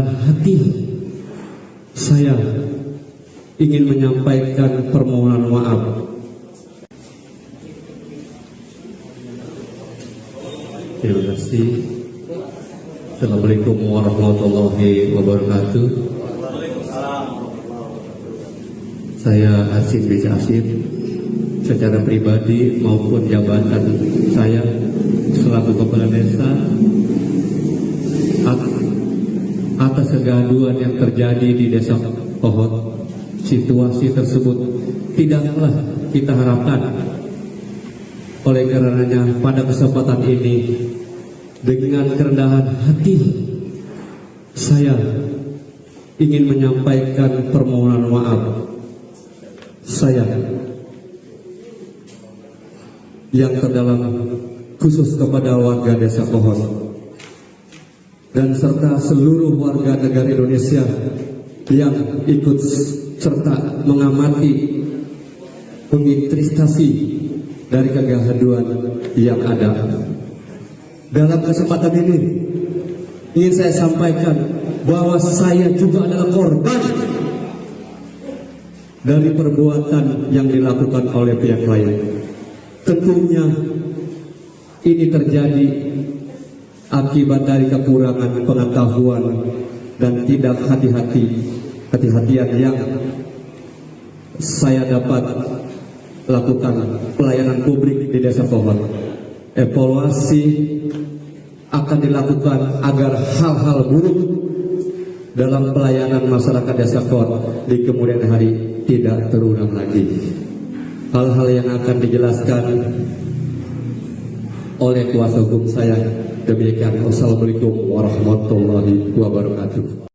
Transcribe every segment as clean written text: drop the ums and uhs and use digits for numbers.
hati saya ingin menyampaikan permohonan maaf. Terima kasih. Assalamualaikum warahmatullahi wabarakatuh. Saya Asim bin Asim, secara pribadi maupun jabatan saya selaku kepala desa, atas kegaduhan yang terjadi di Desa Kohot, situasi tersebut tidaklah kita harapkan. Oleh karenanya pada kesempatan ini, dengan kerendahan hati saya ingin menyampaikan permohonan maaf saya yang terdalam khusus kepada warga Desa Kohot dan serta seluruh warga negara Indonesia yang ikut serta mengamati menginvestasi dari kegaduhan yang ada. Dalam kesempatan ini ingin saya sampaikan bahwa saya juga adalah korban dari perbuatan yang dilakukan oleh pihak lain. Tentunya ini terjadi akibat dari kekurangan pengetahuan dan tidak hati-hatian yang saya dapat lakukan pelayanan publik di Desa Kohot. Evaluasi akan dilakukan agar hal-hal buruk dalam pelayanan masyarakat Desa Kohot di kemudian hari tidak terulang lagi. Hal-hal yang akan dijelaskan oleh kuasa hukum saya. Demikian. Wassalamualaikum warahmatullahi wabarakatuh.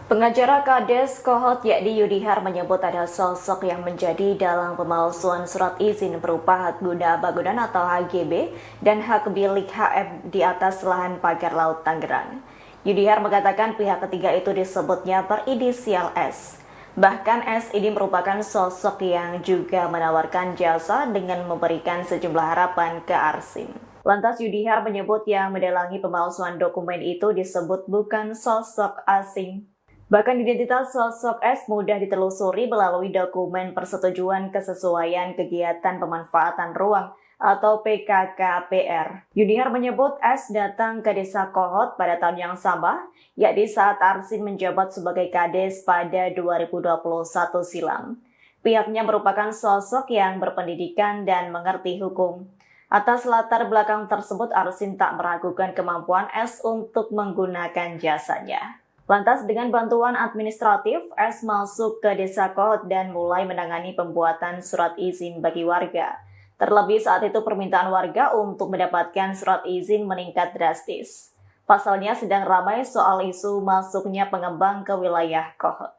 Pengacara Kades Kohot yakni Yudihar menyebut ada sosok yang menjadi dalang pemalsuan surat izin berupa hak guna bangunan atau HGB dan hak milik HM di atas lahan pagar laut Tangerang. Yudihar mengatakan pihak ketiga itu disebutnya berinisial S. Bahkan S ini merupakan sosok yang juga menawarkan jasa dengan memberikan sejumlah harapan ke Arsin. Lantas Yudihar menyebut yang mendalangi pemalsuan dokumen itu disebut bukan sosok asing. Bahkan identitas sosok S mudah ditelusuri melalui dokumen persetujuan kesesuaian kegiatan pemanfaatan ruang atau PKKPR. Yudihar menyebut S datang ke Desa Kohot pada tahun yang sama, yakni saat Arsin menjabat sebagai Kades pada 2021 silam. Pihaknya merupakan sosok yang berpendidikan dan mengerti hukum. Atas latar belakang tersebut, Arsin tak meragukan kemampuan S untuk menggunakan jasanya. Lantas dengan bantuan administratif, S masuk ke Desa Kohot dan mulai menangani pembuatan surat izin bagi warga. Terlebih saat itu permintaan warga untuk mendapatkan surat izin meningkat drastis. Pasalnya sedang ramai soal isu masuknya pengembang ke wilayah Kohot.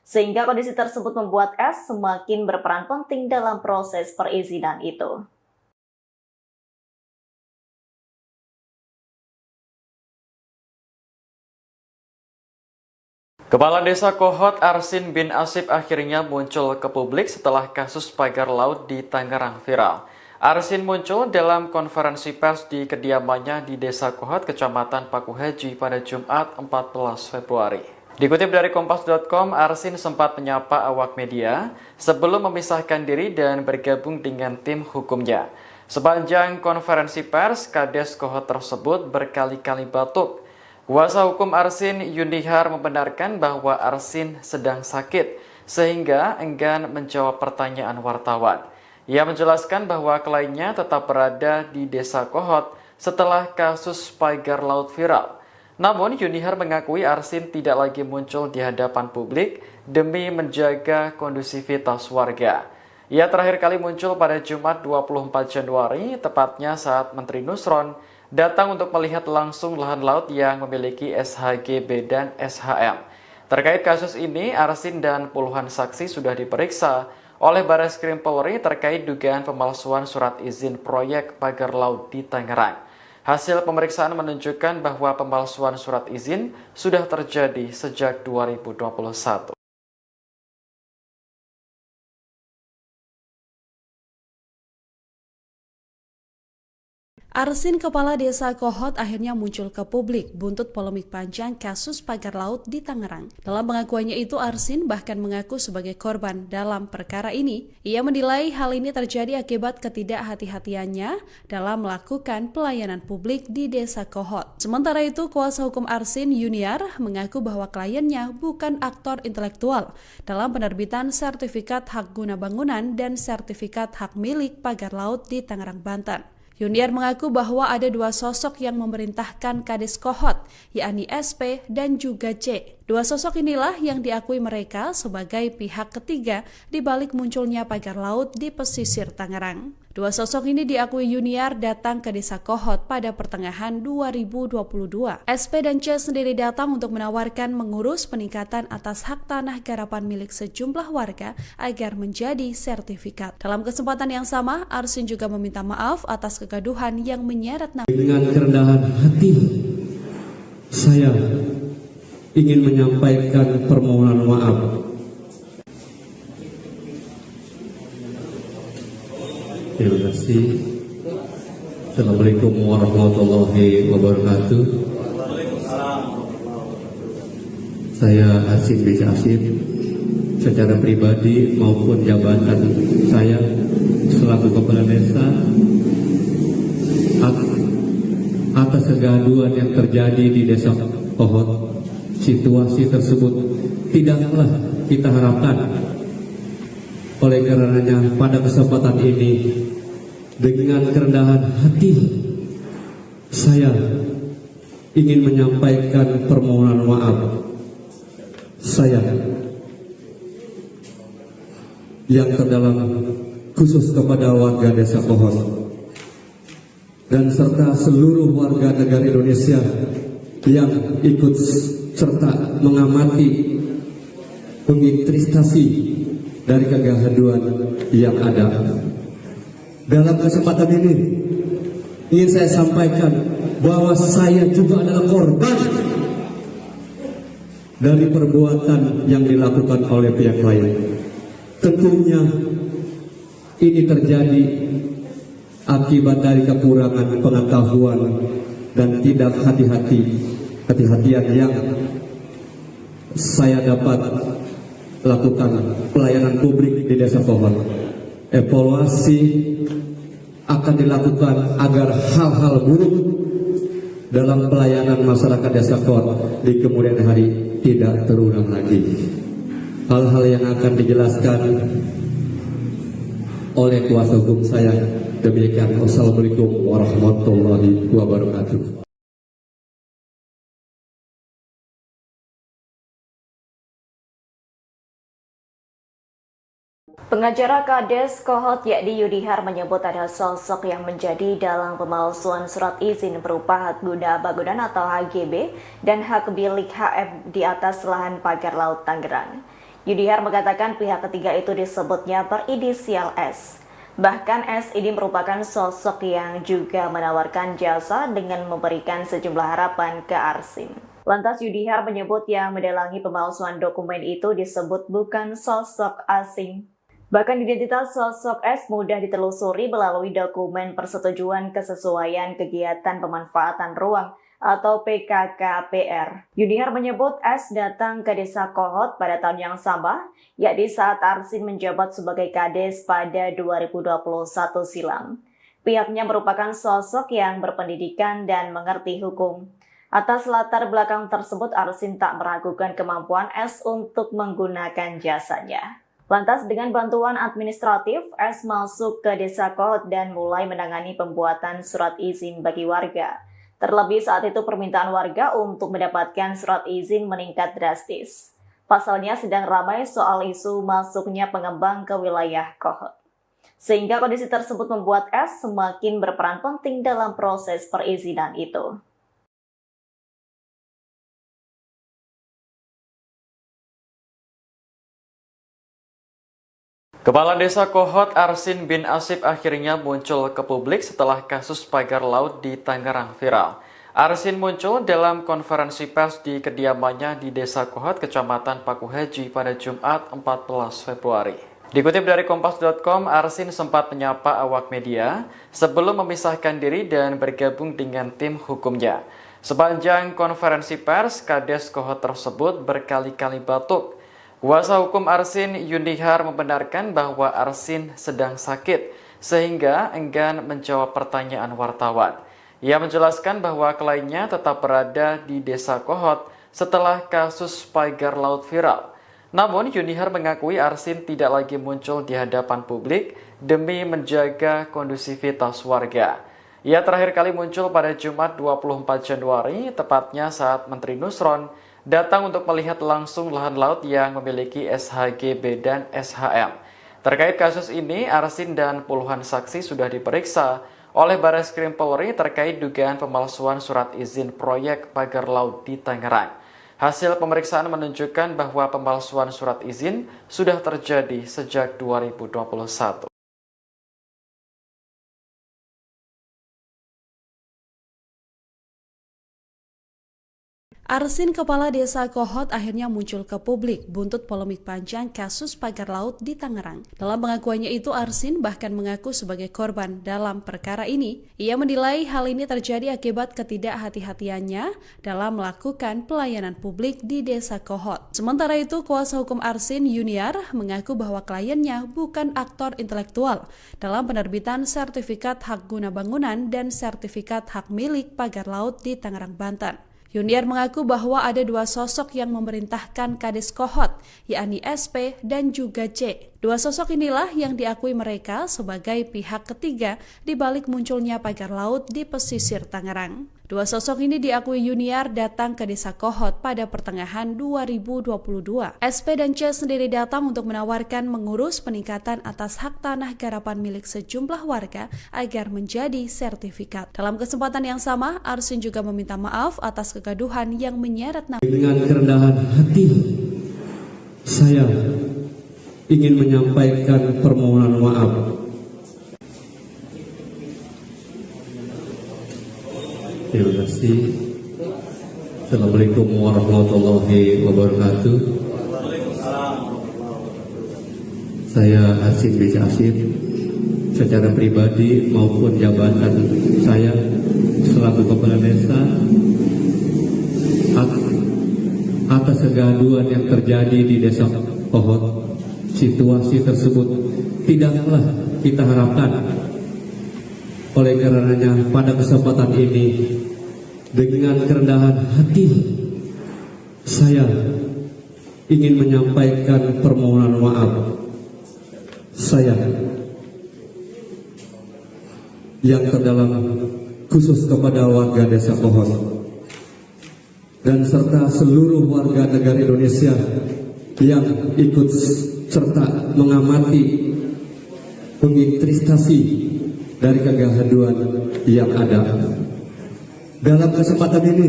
Sehingga kondisi tersebut membuat S semakin berperan penting dalam proses perizinan itu. Kepala Desa Kohot Arsin bin Asip akhirnya muncul ke publik setelah kasus pagar laut di Tangerang viral. Arsin muncul dalam konferensi pers di kediamannya di Desa Kohot, Kecamatan Pakuhaji pada Jumat 14 Februari. Dikutip dari Kompas.com, Arsin sempat menyapa awak media sebelum memisahkan diri dan bergabung dengan tim hukumnya. Sepanjang konferensi pers, Kades Kohot tersebut berkali-kali batuk. Kuasa hukum Arsin, Yudihar, membenarkan bahwa Arsin sedang sakit sehingga enggan menjawab pertanyaan wartawan. Ia menjelaskan bahwa kliennya tetap berada di Desa Kohot setelah kasus pagar laut viral. Namun Yudihar mengakui Arsin tidak lagi muncul di hadapan publik demi menjaga kondusivitas warga. Ia terakhir kali muncul pada Jumat 24 Januari, tepatnya saat Menteri Nusron datang untuk melihat langsung lahan laut yang memiliki SHGB dan SHM. Terkait kasus ini, Arsin dan puluhan saksi sudah diperiksa oleh Barreskrim Polri terkait dugaan pemalsuan surat izin proyek pagar laut di Tangerang. Hasil pemeriksaan menunjukkan bahwa pemalsuan surat izin sudah terjadi sejak 2021. Arsin Kepala Desa Kohot akhirnya muncul ke publik buntut polemik panjang kasus pagar laut di Tangerang. Dalam pengakuannya itu, Arsin bahkan mengaku sebagai korban dalam perkara ini. Ia menilai hal ini terjadi akibat ketidakhati-hatiannya dalam melakukan pelayanan publik di Desa Kohot. Sementara itu, kuasa hukum Arsin, Yuniar, mengaku bahwa kliennya bukan aktor intelektual dalam penerbitan sertifikat hak guna bangunan dan sertifikat hak milik pagar laut di Tangerang, Banten. Yuniar mengaku bahwa ada dua sosok yang memerintahkan Kades Kohot, yakni SP dan juga C. Dua sosok inilah yang diakui mereka sebagai pihak ketiga di balik munculnya pagar laut di pesisir Tangerang. Dua sosok ini diakui Yuniar datang ke Desa Kohot pada pertengahan 2022. SP dan C sendiri datang untuk menawarkan mengurus peningkatan atas hak tanah garapan milik sejumlah warga agar menjadi sertifikat. Dalam kesempatan yang sama, Arsin juga meminta maaf atas kegaduhan yang menyeret nama. Dengan kerendahan hati, saya ingin menyampaikan permohonan maaf. Terima kasih. Assalamualaikum warahmatullahi wabarakatuh. Saya Arsin bin Asif, secara pribadi maupun jabatan saya selaku kepala desa, atas kegaduhan yang terjadi di Desa Kohot. Situasi tersebut tidaklah kita harapkan. Oleh karenanya pada kesempatan ini, dengan kerendahan hati, saya ingin menyampaikan permohonan maaf saya yang terdalam khusus kepada warga Desa Kohot dan serta seluruh warga negara Indonesia yang ikut serta mengamati penginvestasi dari kegaduhan yang ada. Dalam kesempatan ini ingin saya sampaikan bahwa saya juga adalah korban dari perbuatan yang dilakukan oleh pihak lain. Tentunya ini terjadi akibat dari kekurangan pengetahuan dan tidak hati-hatian yang saya dapat lakukan pelayanan publik di Desa Kohot. Evaluasi akan dilakukan agar hal-hal buruk dalam pelayanan masyarakat Desa Kohot di kemudian hari tidak terulang lagi. Hal-hal yang akan dijelaskan oleh kuasa hukum saya. Demikian. Wassalamualaikum warahmatullahi wabarakatuh. Pengacara Kades Kohot yakni Yudihar menyebut ada sosok yang menjadi dalang pemalsuan surat izin berupa hak guna bangunan atau HGB dan hak milik HM di atas lahan pagar laut Tangerang. Yudihar mengatakan pihak ketiga itu disebutnya berinisial S. Bahkan S ini merupakan sosok yang juga menawarkan jasa dengan memberikan sejumlah harapan ke Arsin. Lantas Yudihar menyebut yang mendalangi pemalsuan dokumen itu disebut bukan sosok asing. Bahkan identitas sosok S mudah ditelusuri melalui dokumen persetujuan kesesuaian kegiatan pemanfaatan ruang atau PKKPR. Yudihar menyebut S datang ke Desa Kohot pada tahun yang sama, yakni saat Arsin menjabat sebagai Kades pada 2021 silam. Pihaknya merupakan sosok yang berpendidikan dan mengerti hukum. Atas latar belakang tersebut, Arsin tak meragukan kemampuan S untuk menggunakan jasanya. Lantas dengan bantuan administratif, S masuk ke Desa Kohot dan mulai menangani pembuatan surat izin bagi warga. Terlebih saat itu permintaan warga untuk mendapatkan surat izin meningkat drastis. Pasalnya sedang ramai soal isu masuknya pengembang ke wilayah Kohot. Sehingga kondisi tersebut membuat S semakin berperan penting dalam proses perizinan itu. Kepala Desa Kohot Arsin bin Asif akhirnya muncul ke publik setelah kasus pagar laut di Tangerang viral. Arsin muncul dalam konferensi pers di kediamannya di Desa Kohot, Kecamatan Pakuhaji pada Jumat 14 Februari. Dikutip dari Kompas.com, Arsin sempat menyapa awak media sebelum memisahkan diri dan bergabung dengan tim hukumnya. Sepanjang konferensi pers, Kades Kohot tersebut berkali-kali batuk. Kuasa hukum Arsin, Yunihar, membenarkan bahwa Arsin sedang sakit sehingga enggan menjawab pertanyaan wartawan. Ia menjelaskan bahwa kliennya tetap berada di Desa Kohot setelah kasus pagar laut viral. Namun, Yunihar mengakui Arsin tidak lagi muncul di hadapan publik demi menjaga kondusivitas warga. Ia terakhir kali muncul pada Jumat 24 Januari, tepatnya saat Menteri Nusron datang untuk melihat langsung lahan laut yang memiliki SHGB dan SHM. Terkait kasus ini, Arsin dan puluhan saksi sudah diperiksa oleh Barreskrim Polri terkait dugaan pemalsuan surat izin proyek pagar laut di Tangerang. Hasil pemeriksaan menunjukkan bahwa pemalsuan surat izin sudah terjadi sejak 2021. Arsin, kepala desa Kohot, akhirnya muncul ke publik buntut polemik panjang kasus pagar laut di Tangerang. Dalam pengakuannya itu, Arsin bahkan mengaku sebagai korban dalam perkara ini. Ia menilai hal ini terjadi akibat ketidakhati-hatiannya dalam melakukan pelayanan publik di desa Kohot. Sementara itu, kuasa hukum Arsin, Yuniar, mengaku bahwa kliennya bukan aktor intelektual dalam penerbitan sertifikat hak guna bangunan dan sertifikat hak milik pagar laut di Tangerang, Banten. Yuniar mengaku bahwa ada dua sosok yang memerintahkan Kades Kohot, yakni SP dan juga C. Dua sosok inilah yang diakui mereka sebagai pihak ketiga di balik munculnya pagar laut di pesisir Tangerang. Dua sosok ini diakui Yuniar datang ke desa Kohot pada pertengahan 2022. SP dan C sendiri datang untuk menawarkan mengurus peningkatan atas hak tanah garapan milik sejumlah warga agar menjadi sertifikat. Dalam kesempatan yang sama, Arsin juga meminta maaf atas kegaduhan yang menyeret nama. Dengan kerendahan hati, saya ingin menyampaikan permohonan maaf. Terima kasih. Assalamualaikum warahmatullahi wabarakatuh. Saya Arsin bin Asif, secara pribadi maupun jabatan saya selaku kepala desa, atas kegaduhan yang terjadi di desa Kohot. Situasi tersebut tidaklah kita harapkan. Oleh karenanya pada kesempatan ini, dengan kerendahan hati, saya ingin menyampaikan permohonan maaf saya yang terdalam khusus kepada warga desa Kohot dan serta seluruh warga negara Indonesia yang ikut serta mengamati menginvestasi dari kegaduhan yang ada. Dalam kesempatan ini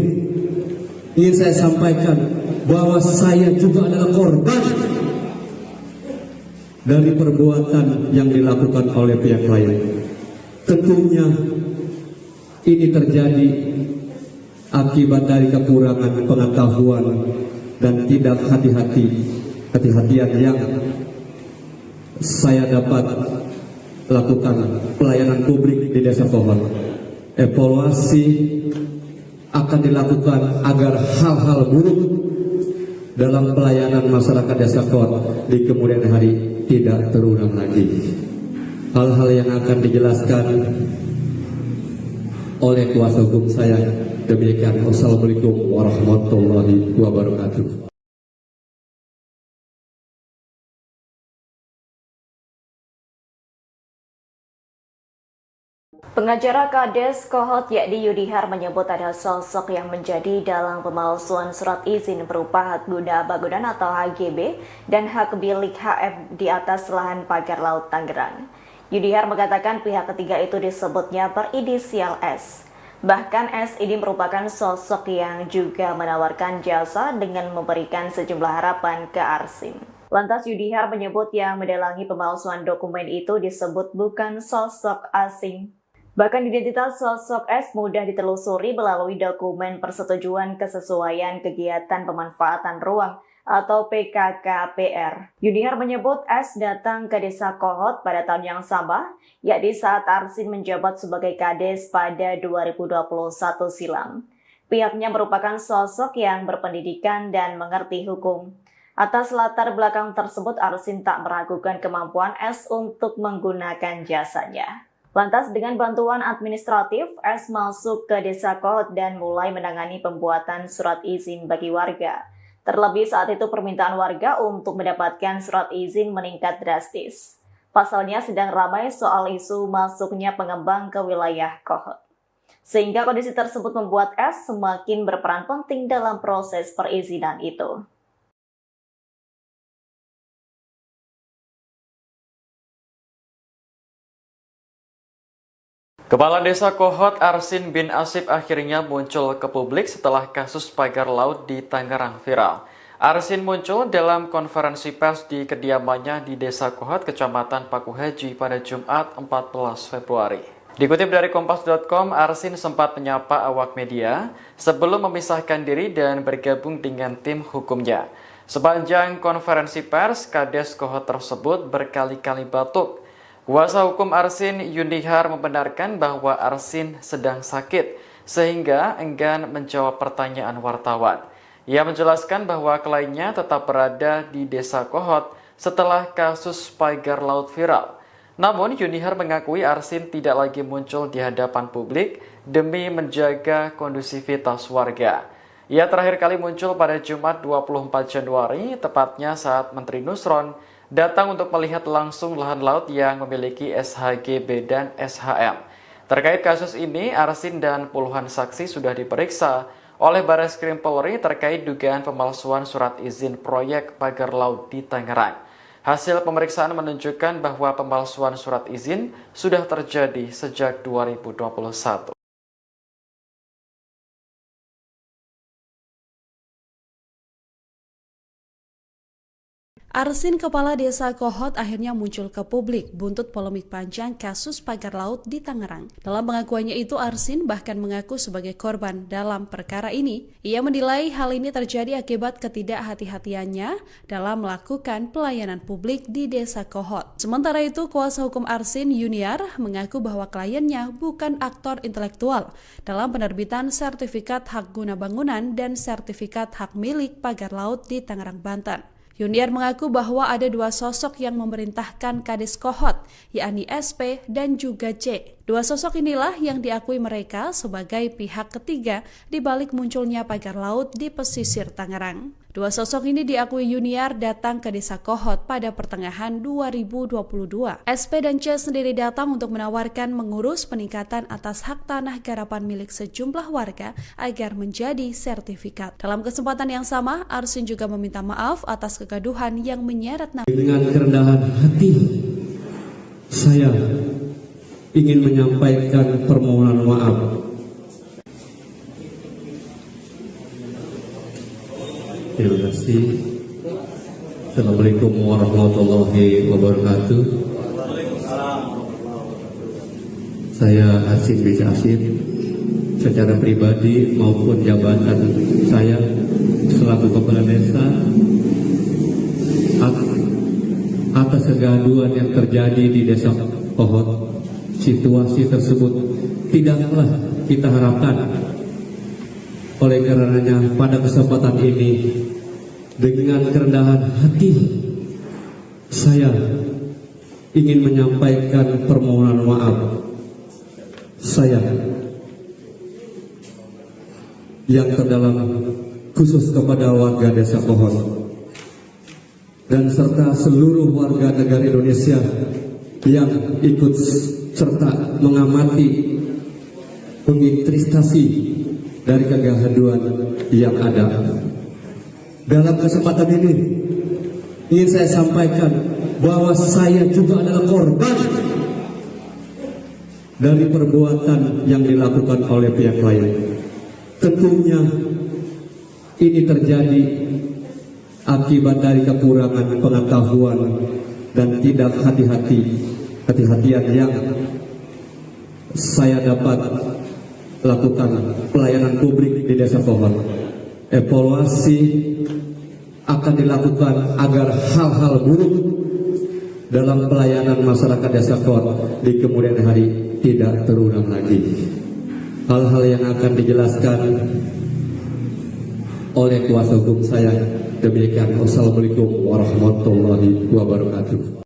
ingin saya sampaikan bahwa saya juga adalah korban dari perbuatan yang dilakukan oleh pihak lain. Tentunya ini terjadi akibat dari kekurangan pengetahuan dan tidak hati-hatian yang saya dapat lakukan pelayanan publik di desa Kohot. Evaluasi akan dilakukan agar hal-hal buruk dalam pelayanan masyarakat desa Kohot di kemudian hari tidak terulang lagi. Hal-hal yang akan dijelaskan oleh kuasa hukum saya. Demikian. Wassalamualaikum warahmatullahi wabarakatuh. Pengacara Kades Kohot yakni Yudihar menyebut ada sosok yang menjadi dalang pemalsuan surat izin berupa hak guna bangunan atau HGB dan hak milik HM di atas lahan pagar laut Tangerang. Yudihar mengatakan pihak ketiga itu disebutnya berinisial S. Bahkan S ini merupakan sosok yang juga menawarkan jasa dengan memberikan sejumlah harapan ke Arsin. Lantas Yudihar menyebut yang mendalangi pemalsuan dokumen itu disebut bukan sosok asing. Bahkan identitas sosok S mudah ditelusuri melalui dokumen persetujuan kesesuaian kegiatan pemanfaatan ruang atau PKKPR. Yunihar menyebut S datang ke Desa Kohot pada tahun yang sama, yakni saat Arsin menjabat sebagai Kades pada 2021 silam. Pihaknya merupakan sosok yang berpendidikan dan mengerti hukum. Atas latar belakang tersebut, Arsin tak meragukan kemampuan S untuk menggunakan jasanya. Lantas dengan bantuan administratif, S masuk ke Desa Kohot dan mulai menangani pembuatan surat izin bagi warga. Terlebih saat itu permintaan warga untuk mendapatkan surat izin meningkat drastis. Pasalnya sedang ramai soal isu masuknya pengembang ke wilayah Kohot. Sehingga kondisi tersebut membuat S semakin berperan penting dalam proses perizinan itu. Kepala Desa Kohot Arsin bin Asip akhirnya muncul ke publik setelah kasus pagar laut di Tangerang viral. Arsin muncul dalam konferensi pers di kediamannya di Desa Kohot, Kecamatan Pakuhaji pada Jumat 14 Februari. Dikutip dari Kompas.com, Arsin sempat menyapa awak media sebelum memisahkan diri dan bergabung dengan tim hukumnya. Sepanjang konferensi pers, Kades Kohot tersebut berkali-kali batuk. Kuasa hukum Arsin, Yunihar, membenarkan bahwa Arsin sedang sakit sehingga enggan menjawab pertanyaan wartawan. Ia menjelaskan bahwa kliennya tetap berada di Desa Kohot setelah kasus pagar laut viral. Namun Yunihar mengakui Arsin tidak lagi muncul di hadapan publik demi menjaga kondusivitas warga. Ia terakhir kali muncul pada Jumat 24 Januari, tepatnya saat Menteri Nusron datang untuk melihat langsung lahan laut yang memiliki SHGB dan SHM. Terkait kasus ini, Arsin dan puluhan saksi sudah diperiksa oleh Barreskrim Polri terkait dugaan pemalsuan surat izin proyek pagar laut di Tangerang. Hasil pemeriksaan menunjukkan bahwa pemalsuan surat izin sudah terjadi sejak 2021. Arsin, Kepala Desa Kohot, akhirnya muncul ke publik buntut polemik panjang kasus pagar laut di Tangerang. Dalam pengakuannya itu, Arsin bahkan mengaku sebagai korban dalam perkara ini. Ia menilai hal ini terjadi akibat ketidakhati-hatiannya dalam melakukan pelayanan publik di Desa Kohot. Sementara itu, kuasa hukum Arsin, Yunihar, mengaku bahwa kliennya bukan aktor intelektual dalam penerbitan sertifikat hak guna bangunan dan sertifikat hak milik pagar laut di Tangerang, Banten. Yunihar mengaku bahwa ada dua sosok yang memerintahkan Kades Kohot, yakni SP dan juga C. Dua sosok inilah yang diakui mereka sebagai pihak ketiga di balik munculnya pagar laut di pesisir Tangerang. Dua sosok ini diakui Yunihar datang ke Desa Kohot pada pertengahan 2022. SP dan C sendiri datang untuk menawarkan mengurus peningkatan atas hak tanah garapan milik sejumlah warga agar menjadi sertifikat. Dalam kesempatan yang sama, Arsin juga meminta maaf atas kegaduhan yang menyeret nama. Dengan kerendahan hati, saya ingin menyampaikan permohonan maaf. Terima kasih. Assalamualaikum warahmatullahi wabarakatuh. Saya Arsin bin Asip, secara pribadi maupun jabatan saya selaku kepala desa, atas kegaduhan yang terjadi di Desa Kohot, situasi tersebut tidaklah kita harapkan. Oleh karenanya pada kesempatan ini, dengan kerendahan hati, saya ingin menyampaikan permohonan maaf saya yang terdalam khusus kepada warga Desa Kohot dan serta seluruh warga negara Indonesia yang ikut serta mengamati penginvestasi dari kegaduhan yang ada. Dalam kesempatan ini ingin saya sampaikan bahwa saya juga adalah korban dari perbuatan yang dilakukan oleh pihak lain. Tentunya ini terjadi akibat dari kekurangan pengetahuan dan tidak hati-hatian yang saya dapat lakukan pelayanan publik di Desa Kohot. Evaluasi akan dilakukan agar hal-hal buruk dalam pelayanan masyarakat desa Kohot di kemudian hari tidak terulang lagi. Hal-hal yang akan dijelaskan oleh kuasa hukum saya demikian. Wassalamualaikum warahmatullahi wabarakatuh.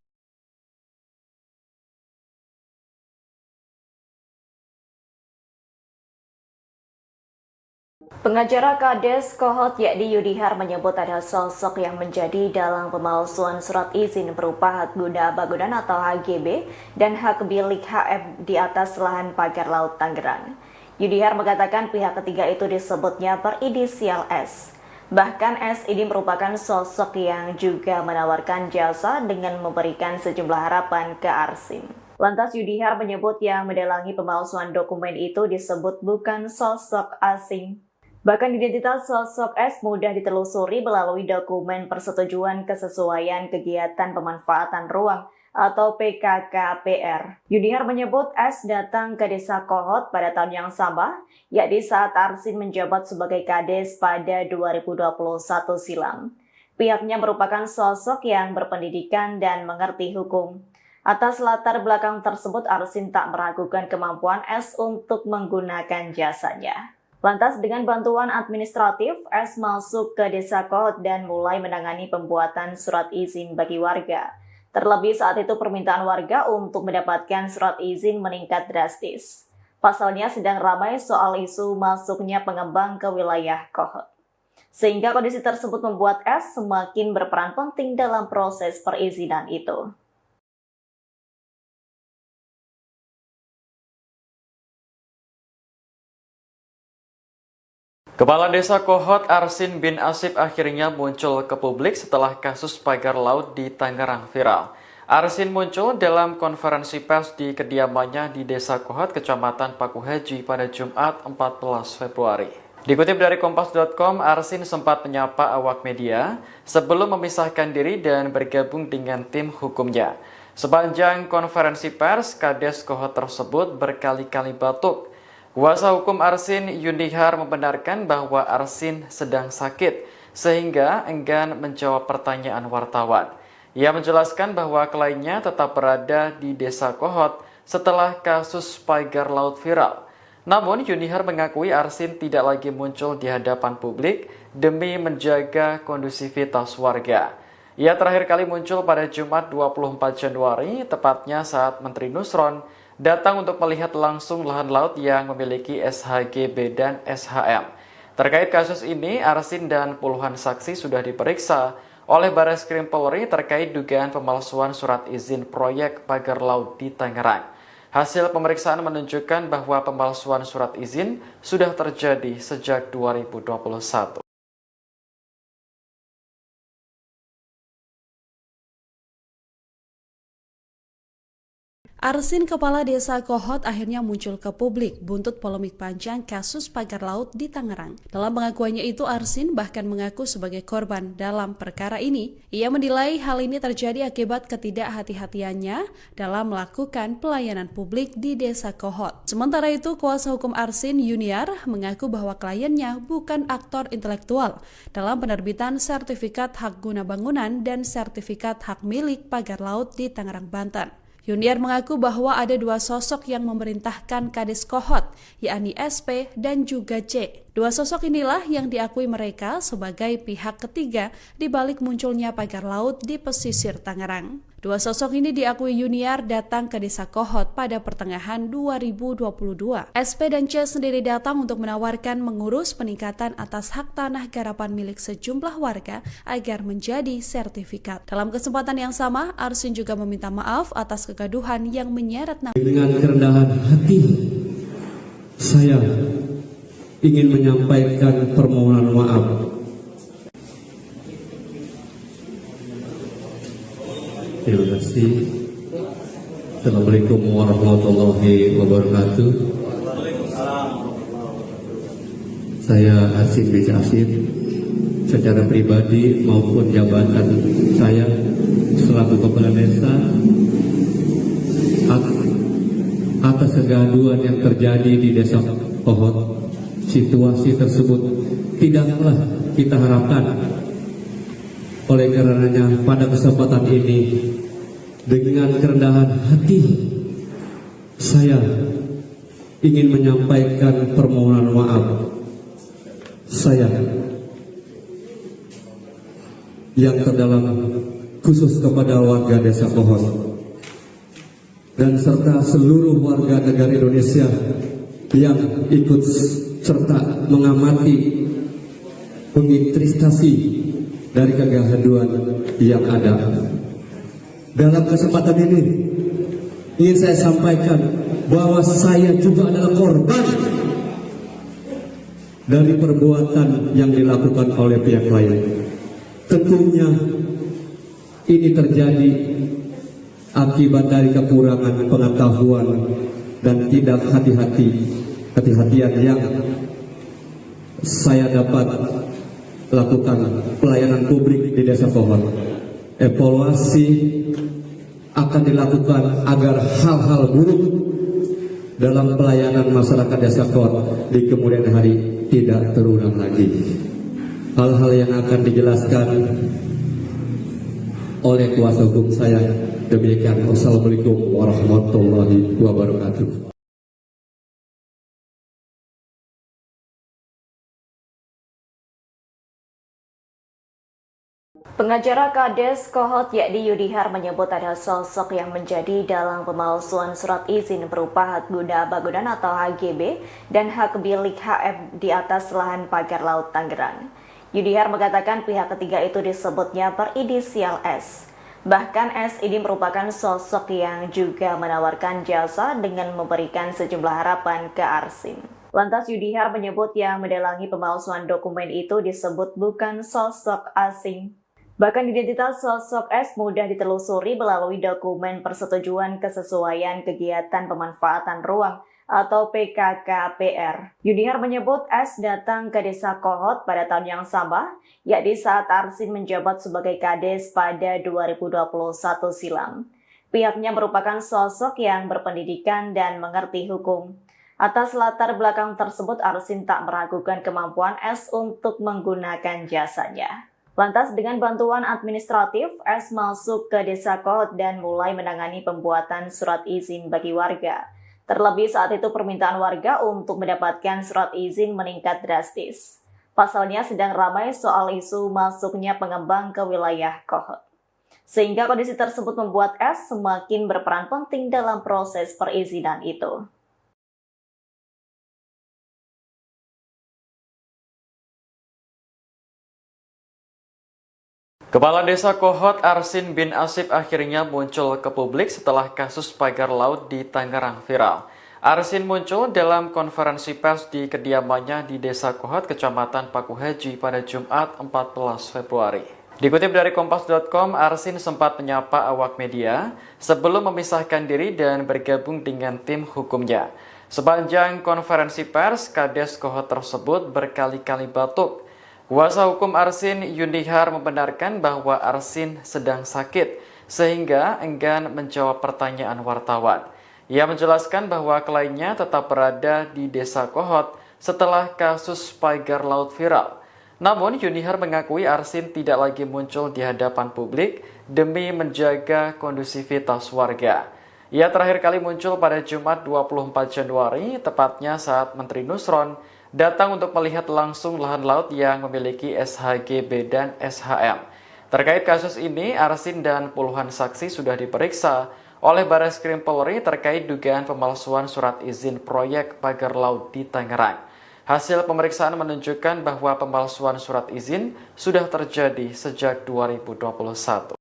Pengacara Kades Kohot yakni Yudihar menyebut ada sosok yang menjadi dalang pemalsuan surat izin berupa hak guna bangunan atau HGB dan hak milik HM di atas lahan pagar laut Tangerang. Yudihar mengatakan pihak ketiga itu disebutnya berinisial S. Bahkan S ini merupakan sosok yang juga menawarkan jasa dengan memberikan sejumlah harapan ke Arsin. Lantas Yudihar menyebut yang mendalangi pemalsuan dokumen itu disebut bukan sosok asing. Bahkan identitas sosok S mudah ditelusuri melalui dokumen persetujuan kesesuaian kegiatan pemanfaatan ruang atau PKKPR. Yudihar menyebut S datang ke desa Kohot pada tahun yang sama, yakni saat Arsin menjabat sebagai Kades pada 2021 silam. Pihaknya merupakan sosok yang berpendidikan dan mengerti hukum. Atas latar belakang tersebut, Arsin tak meragukan kemampuan S untuk menggunakan jasanya. Lantas dengan bantuan administratif, S masuk ke desa Kohot dan mulai menangani pembuatan surat izin bagi warga. Terlebih saat itu permintaan warga untuk mendapatkan surat izin meningkat drastis. Pasalnya sedang ramai soal isu masuknya pengembang ke wilayah Kohot. Sehingga kondisi tersebut membuat S semakin berperan penting dalam proses perizinan itu. Kepala Desa Kohot Arsin bin Asip akhirnya muncul ke publik setelah kasus pagar laut di Tangerang viral. Arsin muncul dalam konferensi pers di kediamannya di Desa Kohot, Kecamatan Paku Haji pada Jumat 14 Februari. Dikutip dari Kompas.com, Arsin sempat menyapa awak media sebelum memisahkan diri dan bergabung dengan tim hukumnya. Sepanjang konferensi pers, Kades Kohot tersebut berkali-kali batuk. Kuasa hukum Arsin, Yudihar, membenarkan bahwa Arsin sedang sakit sehingga enggan menjawab pertanyaan wartawan. Ia menjelaskan bahwa kliennya tetap berada di Desa Kohot setelah kasus pagar laut viral. Namun Yudihar mengakui Arsin tidak lagi muncul di hadapan publik demi menjaga kondusivitas warga. Ia terakhir kali muncul pada Jumat 24 Januari, tepatnya saat Menteri Nusron datang untuk melihat langsung lahan laut yang memiliki SHGB dan SHM. Terkait kasus ini, Arsin dan puluhan saksi sudah diperiksa oleh Barreskrim Polri terkait dugaan pemalsuan surat izin proyek pagar laut di Tangerang. Hasil pemeriksaan menunjukkan bahwa pemalsuan surat izin sudah terjadi sejak 2021. Arsin, Kepala Desa Kohot, akhirnya muncul ke publik buntut polemik panjang kasus pagar laut di Tangerang. Dalam pengakuannya itu, Arsin bahkan mengaku sebagai korban dalam perkara ini. Ia menilai hal ini terjadi akibat ketidakhati-hatiannya dalam melakukan pelayanan publik di Desa Kohot. Sementara itu, kuasa hukum Arsin, Yudihar, mengaku bahwa kliennya bukan aktor intelektual dalam penerbitan sertifikat hak guna bangunan dan sertifikat hak milik pagar laut di Tangerang, Banten. Yudihar mengaku bahwa ada dua sosok yang memerintahkan Kades Kohot, yakni SP dan juga C. Dua sosok inilah yang diakui mereka sebagai pihak ketiga di balik munculnya pagar laut di pesisir Tangerang. Dua sosok ini diakui Yudihar datang ke Desa Kohot pada pertengahan 2022. SP dan C sendiri datang untuk menawarkan mengurus peningkatan atas hak tanah garapan milik sejumlah warga agar menjadi sertifikat. Dalam kesempatan yang sama, Arsin juga meminta maaf atas kegaduhan yang menyeret nama. Dengan kerendahan hati, saya ingin menyampaikan permohonan maaf. Terima kasih. Assalamualaikum warahmatullahi wabarakatuh. Saya Arsin bin Asip, secara pribadi maupun jabatan saya selaku kepala desa, atas kegaduhan yang terjadi di Desa Kohot. Situasi tersebut tidaklah kita harapkan Oleh karenanya pada kesempatan ini dengan kerendahan hati saya ingin menyampaikan permohonan maaf saya yang terdalam khusus kepada warga Desa Kohot dan serta seluruh warga negara Indonesia yang ikut serta mengamati penginvestasi dari kegaduhan yang ada. Dalam kesempatan ini ingin saya sampaikan bahwa saya juga adalah korban dari perbuatan yang dilakukan oleh pihak lain. Tentunya ini terjadi akibat dari kekurangan pengetahuan dan tidak hati-hatian yang saya dapat lakukan pelayanan publik di Desa Kohot. Evaluasi akan dilakukan agar hal-hal buruk dalam pelayanan masyarakat Desa Kohot di kemudian hari tidak terulang lagi. Hal-hal yang akan dijelaskan oleh kuasa hukum saya. Demikian. Wassalamualaikum warahmatullahi wabarakatuh. Pengacara Kades Kohot yakni Yudihar menyebut ada sosok yang menjadi dalang pemalsuan surat izin berupa hak guna bangunan atau HGB dan hak milik HM di atas lahan pagar laut Tangerang. Yudihar mengatakan pihak ketiga itu disebutnya berinisial S. Bahkan S ini merupakan sosok yang juga menawarkan jasa dengan memberikan sejumlah harapan ke Arsin. Lantas Yudihar menyebut yang mendalangi pemalsuan dokumen itu disebut bukan sosok asing. Bahkan identitas sosok S mudah ditelusuri melalui dokumen persetujuan kesesuaian kegiatan pemanfaatan ruang atau PKKPR. Yudihar menyebut S datang ke Desa Kohot pada tahun yang sama, yakni saat Arsin menjabat sebagai Kades pada 2021 silam. Pihaknya merupakan sosok yang berpendidikan dan mengerti hukum. Atas latar belakang tersebut, Arsin tak meragukan kemampuan S untuk menggunakan jasanya. Lantas dengan bantuan administratif, S masuk ke Desa Kohot dan mulai menangani pembuatan surat izin bagi warga. Terlebih saat itu permintaan warga untuk mendapatkan surat izin meningkat drastis. Pasalnya sedang ramai soal isu masuknya pengembang ke wilayah Kohot. Sehingga kondisi tersebut membuat S semakin berperan penting dalam proses perizinan itu. Kepala Desa Kohot Arsin bin Asip akhirnya muncul ke publik setelah kasus pagar laut di Tangerang viral. Arsin muncul dalam konferensi pers di kediamannya di Desa Kohot, Kecamatan Pakuhaji pada Jumat 14 Februari. Dikutip dari Kompas.com, Arsin sempat menyapa awak media sebelum memisahkan diri dan bergabung dengan tim hukumnya. Sepanjang konferensi pers, Kades Kohot tersebut berkali-kali batuk. Kuasa hukum Arsin, Yudihar, membenarkan bahwa Arsin sedang sakit sehingga enggan menjawab pertanyaan wartawan. Ia menjelaskan bahwa kliennya tetap berada di Desa Kohot setelah kasus pagar laut viral. Namun Yudihar mengakui Arsin tidak lagi muncul di hadapan publik demi menjaga kondusivitas warga. Ia terakhir kali muncul pada Jumat 24 Januari, tepatnya saat Menteri Nusron datang untuk melihat langsung lahan laut yang memiliki SHGB dan SHM. Terkait kasus ini, Arsin dan puluhan saksi sudah diperiksa oleh Barreskrim Polri terkait dugaan pemalsuan surat izin proyek pagar laut di Tangerang. Hasil pemeriksaan menunjukkan bahwa pemalsuan surat izin sudah terjadi sejak 2021.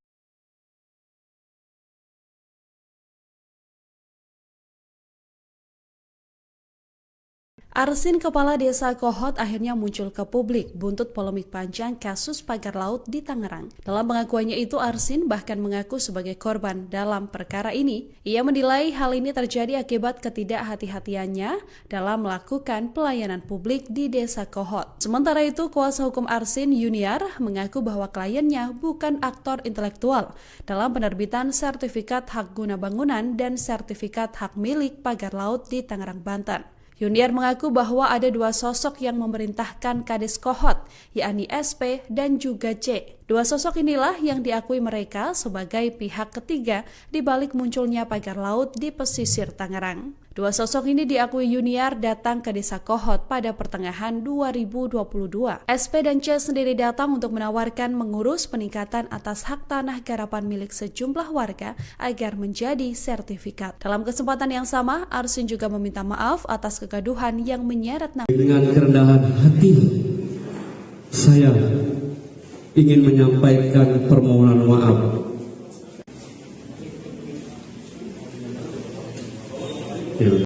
Arsin, Kepala Desa Kohot, akhirnya muncul ke publik buntut polemik panjang kasus pagar laut di Tangerang. Dalam pengakuannya itu, Arsin bahkan mengaku sebagai korban dalam perkara ini. Ia menilai hal ini terjadi akibat ketidakhati-hatiannya dalam melakukan pelayanan publik di Desa Kohot. Sementara itu, kuasa hukum Arsin, Yudihar, mengaku bahwa kliennya bukan aktor intelektual dalam penerbitan sertifikat hak guna bangunan dan sertifikat hak milik pagar laut di Tangerang, Banten. Yuniar mengaku bahwa ada dua sosok yang memerintahkan Kades Kohot, yakni SP dan juga C. Dua sosok inilah yang diakui mereka sebagai pihak ketiga di balik munculnya pagar laut di pesisir Tangerang. Dua sosok ini diakui Yuniar datang ke Desa Kohot pada pertengahan 2022. SP dan C sendiri datang untuk menawarkan mengurus peningkatan atas hak tanah garapan milik sejumlah warga agar menjadi sertifikat. Dalam kesempatan yang sama, Arsin juga meminta maaf atas kegaduhan yang menyeret nama. Dengan kerendahan hati, saya ingin menyampaikan permohonan maaf.